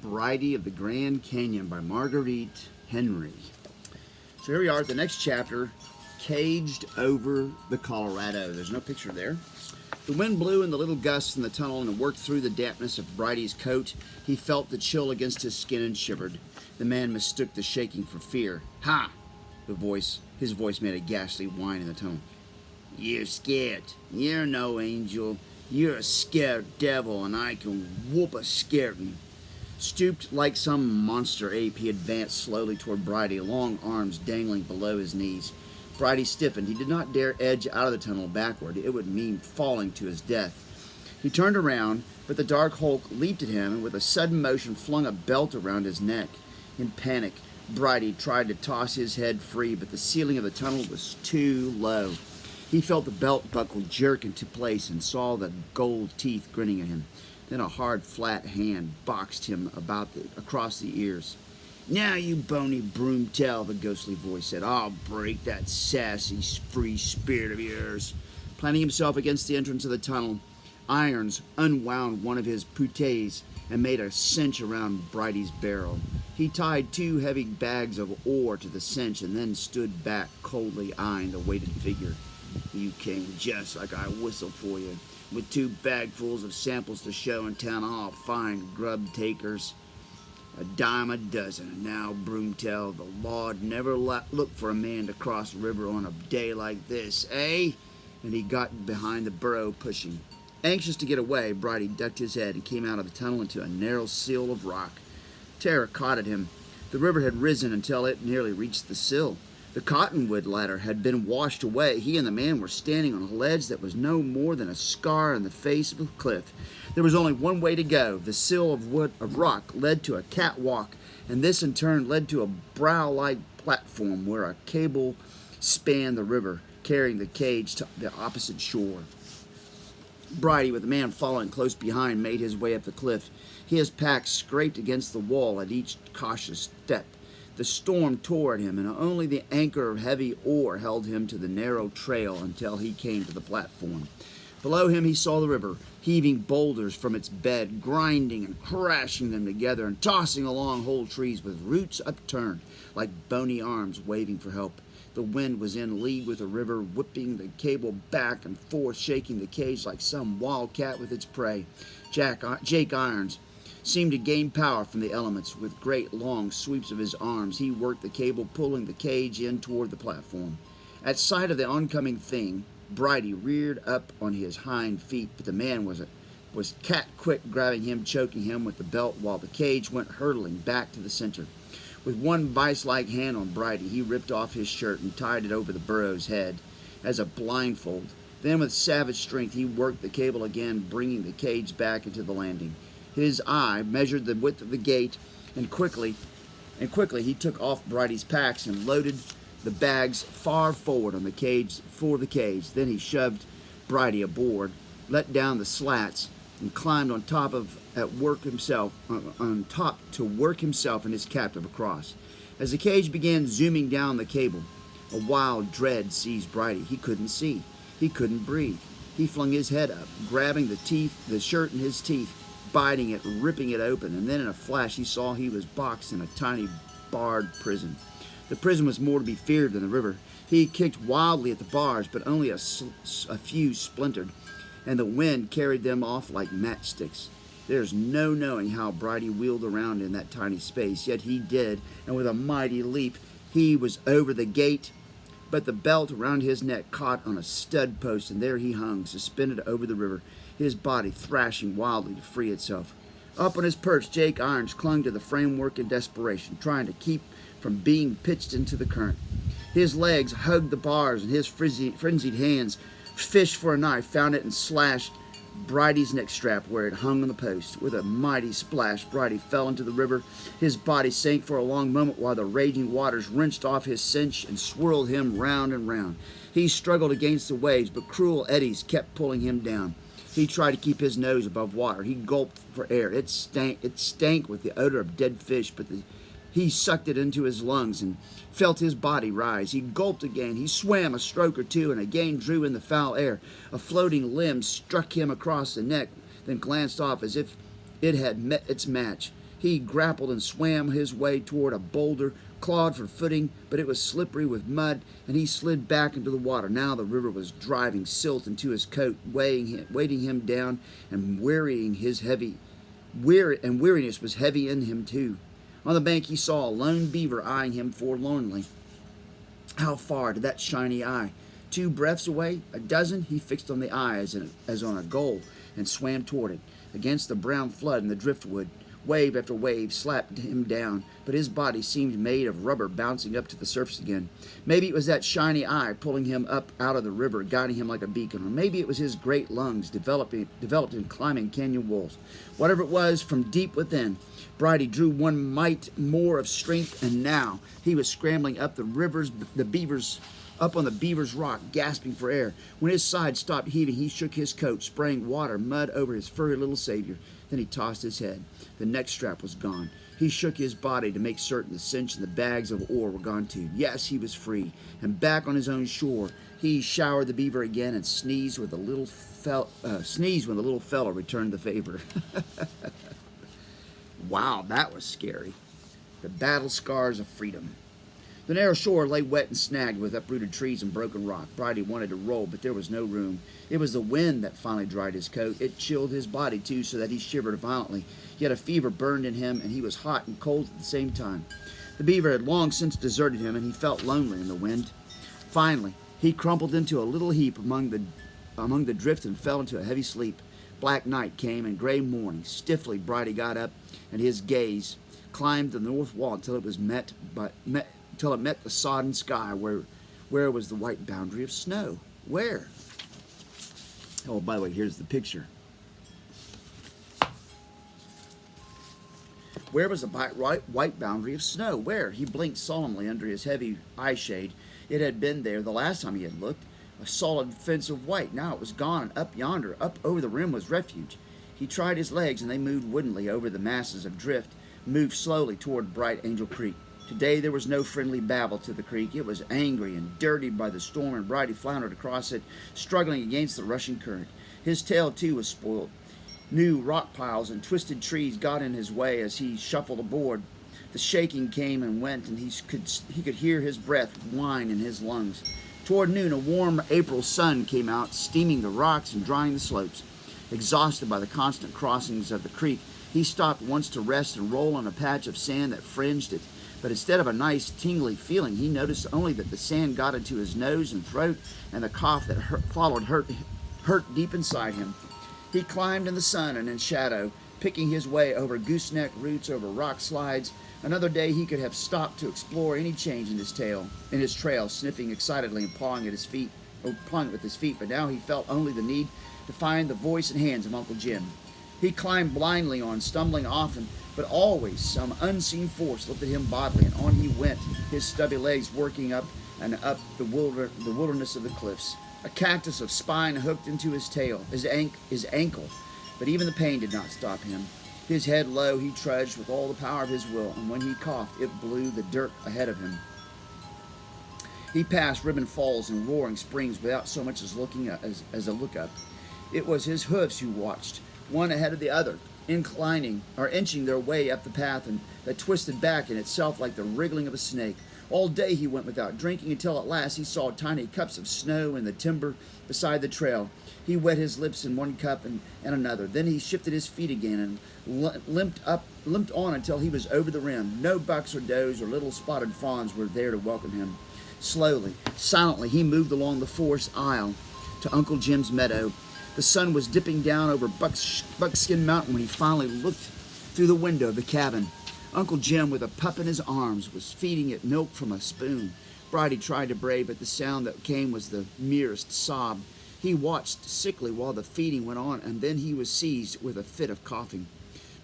Brighty of the Grand Canyon by Marguerite Henry. So here we are at the next chapter, Caged Over the Colorado. There's no picture there. The wind blew in the little gusts in the tunnel and worked through the dampness of Brighty's coat. He felt the chill against his skin and shivered. The man mistook the shaking for fear. "Ha!" His voice made a ghastly whine in the tunnel. "You're scared. You're no angel. You're a scared devil, and I can whoop a scaredin." Stooped like some monster ape, he advanced slowly toward Brighty, long arms dangling below his knees. Brighty stiffened. He did not dare edge out of the tunnel backward. It would mean falling to his death. He turned around, but the dark hulk leaped at him and with a sudden motion flung a belt around his neck. In panic, Brighty tried to toss his head free, but the ceiling of the tunnel was too low. He felt the belt buckle jerk into place and saw the gold teeth grinning at him. Then a hard, flat hand boxed him across the ears. "Now, you bony broomtail," the ghostly voice said, "I'll break that sassy, free spirit of yours." Planting himself against the entrance of the tunnel, Irons unwound one of his puttees and made a cinch around Brighty's barrel. He tied 2 heavy bags of ore to the cinch and then stood back, coldly eyeing the weighted figure. "You came just like I whistled for you. With 2 bagfuls of samples to show in town, I'll find grub takers. A dime a dozen. Now, broomtail, the law'd never look for a man to cross the river on a day like this, eh?" And he got behind the burrow, pushing. Anxious to get away, Brighty ducked his head and came out of the tunnel into a narrow sill of rock. Terror caught at him. The river had risen until it nearly reached the sill. The cottonwood ladder had been washed away. He and the man were standing on a ledge that was no more than a scar in the face of a cliff. There was only one way to go. The sill of rock led to a catwalk, and this in turn led to a brow-like platform where a cable spanned the river, carrying the cage to the opposite shore. Brighty, with the man following close behind, made his way up the cliff. His pack scraped against the wall at each cautious step. The storm tore at him, and only the anchor of heavy ore held him to the narrow trail until he came to the platform. Below him he saw the river, heaving boulders from its bed, grinding and crashing them together, and tossing along whole trees with roots upturned, like bony arms waving for help. The wind was in league with the river, whipping the cable back and forth, shaking the cage like some wildcat with its prey. Jake Irons seemed to gain power from the elements. With great long sweeps of his arms, he worked the cable, pulling the cage in toward the platform. At sight of the oncoming thing, Brighty reared up on his hind feet, but the man was cat-quick, grabbing him, choking him with the belt, while the cage went hurtling back to the center. With one vice-like hand on Brighty, he ripped off his shirt and tied it over the burro's head as a blindfold. Then with savage strength, he worked the cable again, bringing the cage back into the landing. His eye measured the width of the gate, and quickly he took off Brighty's packs and loaded the bags far forward on the cage for the cage. Then he shoved Brighty aboard, let down the slats, and climbed on top to work himself and his captive across. As the cage began zooming down the cable, a wild dread seized Brighty. He couldn't see. He couldn't breathe. He flung his head up, grabbing the shirt in his teeth, biting it, ripping it open, and then in a flash he saw he was boxed in a tiny barred prison. The prison was more to be feared than the river. He kicked wildly at the bars, but only a few splintered, and the wind carried them off like matchsticks. There's no knowing how Brighty wheeled around in that tiny space, yet he did, and with a mighty leap he was over the gate, but the belt around his neck caught on a stud post, and there he hung, suspended over the river, his body thrashing wildly to free itself. Up on his perch, Jake Irons clung to the framework in desperation, trying to keep from being pitched into the current. His legs hugged the bars, and his frenzied hands fished for a knife, found it, and slashed Brighty's neck strap where it hung on the post. With a mighty splash, Brighty fell into the river. His body sank for a long moment while the raging waters wrenched off his cinch and swirled him round and round. He struggled against the waves, but cruel eddies kept pulling him down. He tried to keep his nose above water. He gulped for air. It stank with the odor of dead fish, but he sucked it into his lungs and felt his body rise. He gulped again. He swam a stroke or two and again drew in the foul air. A floating limb struck him across the neck, then glanced off as if it had met its match. He grappled and swam his way toward a boulder, clawed for footing, but it was slippery with mud, and he slid back into the water. Now the river was driving silt into his coat, weighting him down, and weariness was heavy in him too. On the bank he saw a lone beaver eyeing him forlornly. How far to that shiny eye? 2 breaths away, a dozen. He fixed on the eye as on a goal and swam toward it. Against the brown flood and the driftwood, wave after wave slapped him down, but his body seemed made of rubber, bouncing up to the surface again. Maybe it was that shiny eye pulling him up out of the river, guiding him like a beacon, or maybe it was his great lungs developed in climbing canyon walls. Whatever it was, from deep within, Brighty drew one mite more of strength, and now he was scrambling up up on the beaver's rock, gasping for air. When his side stopped heaving, he shook his coat, spraying mud over his furry little savior. Then he tossed his head. The neck strap was gone. He shook his body to make certain the cinch and the bags of ore were gone too. Yes, he was free, and back on his own shore. He showered the beaver again and sneezed when the little fellow returned the favor. Wow, that was scary. The battle scars of freedom. The narrow shore lay wet and snagged with uprooted trees and broken rock. Brighty wanted to roll, but there was no room. It was the wind that finally dried his coat. It chilled his body, too, so that he shivered violently. Yet a fever burned in him, and he was hot and cold at the same time. The beaver had long since deserted him, and he felt lonely in the wind. Finally, he crumpled into a little heap among the drift and fell into a heavy sleep. Black night came, and gray morning. Stiffly, Brighty got up, and his gaze climbed the north wall until it met the sodden sky, where was the white boundary of snow. Where? Oh, by the way, here's the picture. Where was the white boundary of snow? Where? He blinked solemnly under his heavy eye shade. It had been there the last time he had looked. A solid fence of white. Now it was gone, and up yonder, up over the rim, was refuge. He tried his legs, and they moved woodenly over the masses of drift, moved slowly toward Bright Angel Creek. Today there was no friendly babble to the creek. It was angry and dirtied by the storm, and Brighty floundered across it, struggling against the rushing current. His tail, too, was spoiled. New rock piles and twisted trees got in his way as he shuffled aboard. The shaking came and went, and he could hear his breath whine in his lungs. Toward noon, a warm April sun came out, steaming the rocks and drying the slopes. Exhausted by the constant crossings of the creek, he stopped once to rest and roll on a patch of sand that fringed it. But instead of a nice, tingly feeling, he noticed only that the sand got into his nose and throat, and the cough that followed hurt deep inside him. He climbed in the sun and in shadow, picking his way over gooseneck roots, over rock slides. Another day he could have stopped to explore any change in his trail, sniffing excitedly and pawing with his feet. But now he felt only the need to find the voice and hands of Uncle Jim. He climbed blindly on, stumbling often, but always some unseen force lifted him bodily, and on he went, his stubby legs working up and up the wilderness of the cliffs. A cactus of spine hooked into his ankle, but even the pain did not stop him. His head low, he trudged with all the power of his will, and when he coughed, it blew the dirt ahead of him. He passed Ribbon Falls and Roaring Springs without so much as a look up. It was his hoofs who watched, one ahead of the other, inching their way up the path, and that twisted back in itself like the wriggling of a snake. All day he went without drinking, until at last he saw tiny cups of snow in the timber beside the trail. He wet his lips in one cup and another. Then he shifted his feet again and limped on until he was over the rim. No bucks or does or little spotted fawns were there to welcome him. Slowly, silently, he moved along the forest aisle to Uncle Jim's meadow. The sun was dipping down over Buckskin Mountain when he finally looked through the window of the cabin. Uncle Jim, with a pup in his arms, was feeding it milk from a spoon. Brighty tried to bray, but the sound that came was the merest sob. He watched sickly while the feeding went on, and then he was seized with a fit of coughing.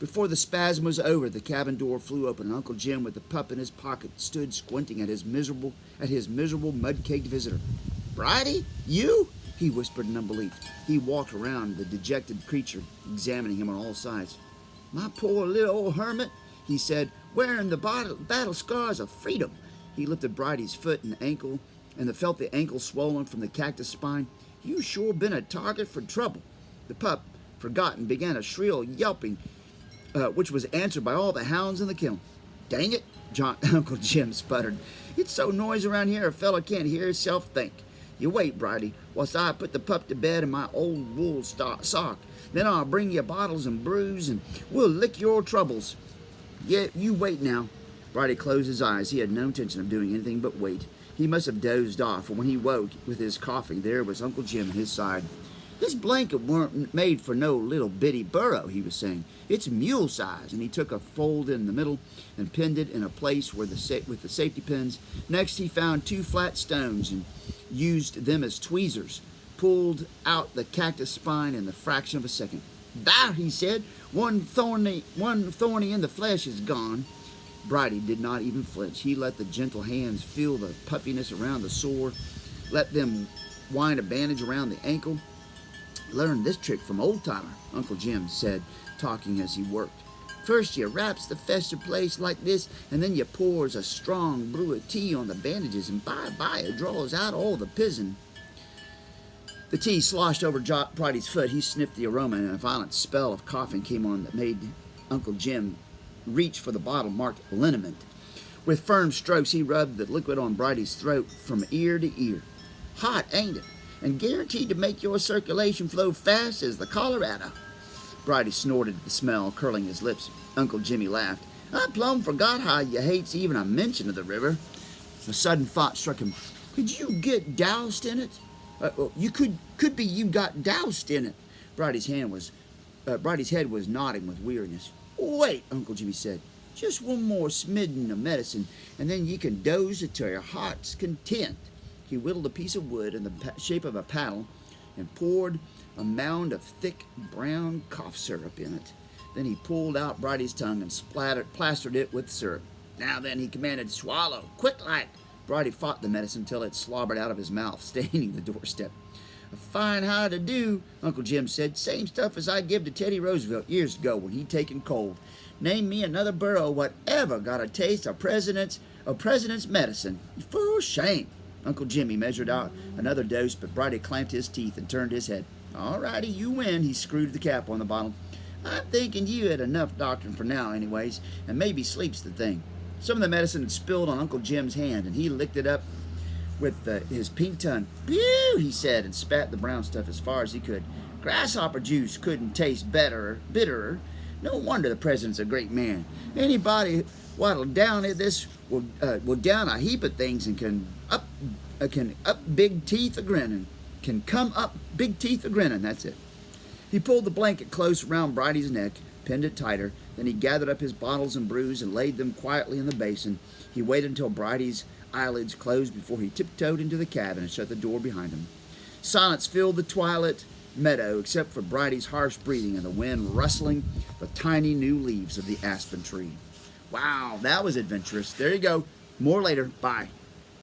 Before the spasm was over, the cabin door flew open, and Uncle Jim, with the pup in his pocket, stood squinting at his miserable, mud-caked visitor. "Brighty, you?" he whispered in unbelief. He walked around the dejected creature, examining him on all sides. "My poor little old hermit," he said, "wearing the battle scars of freedom." He lifted Brighty's foot and ankle, and felt the ankle swollen from the cactus spine. "You sure been a target for trouble." The pup, forgotten, began a shrill yelping which was answered by all the hounds in the kennel. Dang it, Uncle Jim sputtered. It's so noisy around here a fellow can't hear himself think. You wait, Brighty, whilst I put the pup to bed in my old wool sock. Then I'll bring you bottles and brews, and we'll lick your troubles. Yeah, you wait now. Brighty closed his eyes. He had no intention of doing anything but wait. He must have dozed off, for when he woke with his coffee, there was Uncle Jim at his side. This blanket weren't made for no little bitty burrow, he was saying. It's mule size, and he took a fold in the middle and pinned it in a place where with the safety pins. Next, he found 2 flat stones and used them as tweezers, pulled out the cactus spine in the fraction of a second. There, he said, one thorny in the flesh is gone. Brighty did not even flinch. He let the gentle hands feel the puffiness around the sore, let them wind a bandage around the ankle. Learned this trick from Old Timer, Uncle Jim said, talking as he worked. First you wraps the festered place like this, and then you pours a strong brew of tea on the bandages, and by it draws out all the pizen. The tea sloshed over Brighty's foot. He sniffed the aroma, and a violent spell of coughing came on that made Uncle Jim reach for the bottle marked liniment. With firm strokes, he rubbed the liquid on Brighty's throat from ear to ear. Hot, ain't it? And guaranteed to make your circulation flow fast as the Colorado. Brighty snorted at the smell, curling his lips. Uncle Jimmy laughed. I plumb forgot how you hates even a mention of the river. A sudden thought struck him. Could you get doused in it? You could be you got doused in it. Brighty's head was nodding with weariness. Wait, Uncle Jimmy said. Just one more smidden of medicine, and then you can doze it to your heart's content. He whittled a piece of wood in the shape of a paddle and poured a mound of thick brown cough syrup in it. Then he pulled out Brighty's tongue and plastered it with syrup. Now then, he commanded, swallow, quick like. Brighty fought the medicine till it slobbered out of his mouth, staining the doorstep. A fine how to do, Uncle Jim said. Same stuff as I give to Teddy Roosevelt years ago when he'd taken cold. Name me another burro whatever got a taste of president's medicine. For shame. Uncle Jimmy measured out another dose, but Brighty clamped his teeth and turned his head. All righty, you win. He screwed the cap on the bottle. I'm thinking you had enough doctrine for now anyways, and maybe sleep's the thing. Some of the medicine had spilled on Uncle Jim's hand, and he licked it up with his pink tongue. Pew, he said, and spat the brown stuff as far as he could. Grasshopper juice couldn't taste bitterer. No wonder the president's a great man. Anybody what'll down this will down a heap of things and can up big teeth a grinning. Can come up big teeth a grinning. That's it. He pulled the blanket close around Brighty's neck, pinned it tighter. Then he gathered up his bottles and brews and laid them quietly in the basin. He waited until Brighty's eyelids closed before he tiptoed into the cabin and shut the door behind him. Silence filled the twilight meadow except for Brighty's harsh breathing and the wind rustling the tiny new leaves of the aspen tree. Wow, that was adventurous. There you go. More later. Bye.